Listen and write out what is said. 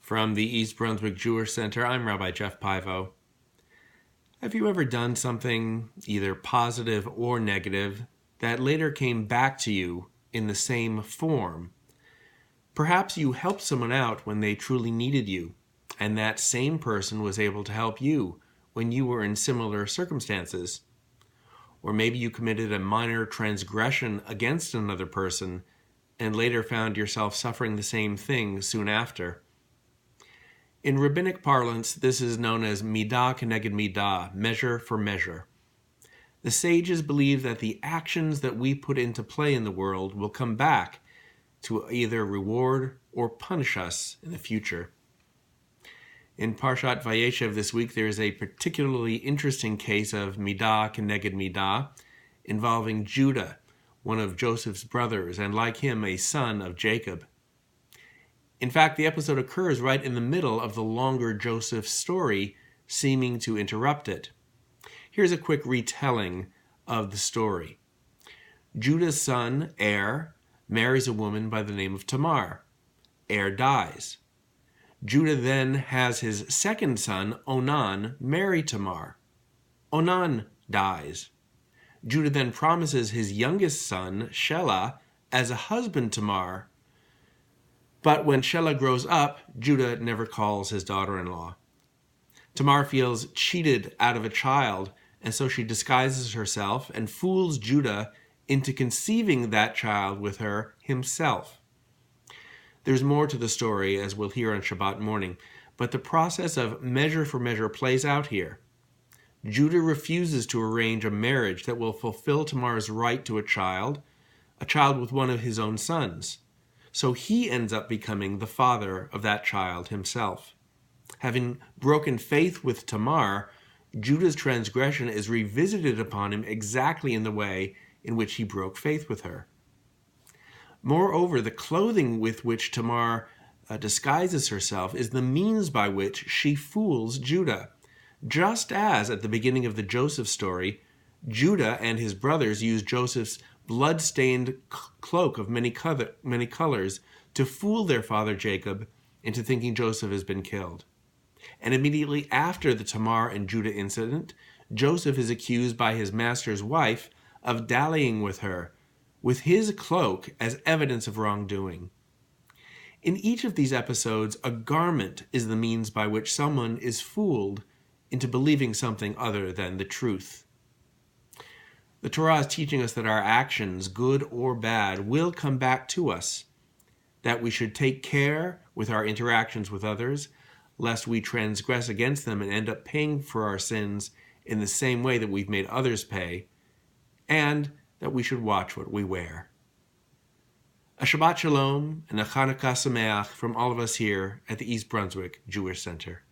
From the East Brunswick Jewish Center, I'm Rabbi Jeff Pivo. Have you ever done something, either positive or negative, that later came back to you in the same form? Perhaps you helped someone out when they truly needed you, and that same person was able to help you when you were in similar circumstances. Or maybe you committed a minor transgression against another person and later found yourself suffering the same thing soon after. In rabbinic parlance, this is known as midah keneged midah, measure for measure. The sages believe that the actions that we put into play in the world will come back to either reward or punish us in the future. In Parshat Vayeshev this week, there is a particularly interesting case of midah keneged midah involving Judah, one of Joseph's brothers, and like him, a son of Jacob. In fact, the episode occurs right in the middle of the longer Joseph story, seeming to interrupt it. Here's a quick retelling of the story. Judah's son, marries a woman by the name of Tamar. Dies. Judah then has his second son, Onan, marry Tamar. Onan dies. Judah then promises his youngest son, Shelah, as a husband to Tamar. But when Shelah grows up, Judah never calls his daughter-in-law. Tamar feels cheated out of a child, and so she disguises herself and fools Judah into conceiving that child with her himself. There's more to the story, as we'll hear on Shabbat morning, but the process of measure for measure plays out here. Judah refuses to arrange a marriage that will fulfill Tamar's right to a child with one of his own sons. So he ends up becoming the father of that child himself. Having broken faith with Tamar, Judah's transgression is revisited upon him exactly in the way in which he broke faith with her. Moreover, the clothing with which Tamar disguises herself is the means by which she fools Judah. Just as at the beginning of the Joseph story, Judah and his brothers used Joseph's blood-stained cloak of many colors to fool their father Jacob into thinking Joseph has been killed. And immediately after the Tamar and Judah incident, Joseph is accused by his master's wife of dallying with her, with his cloak as evidence of wrongdoing. In each of these episodes, a garment is the means by which someone is fooled into believing something other than the truth. The Torah is teaching us that our actions, good or bad, will come back to us, that we should take care with our interactions with others, lest we transgress against them and end up paying for our sins in the same way that we've made others pay, and that we should watch what we wear. A Shabbat Shalom and a Chanukah Sameach from all of us here at the East Brunswick Jewish Center.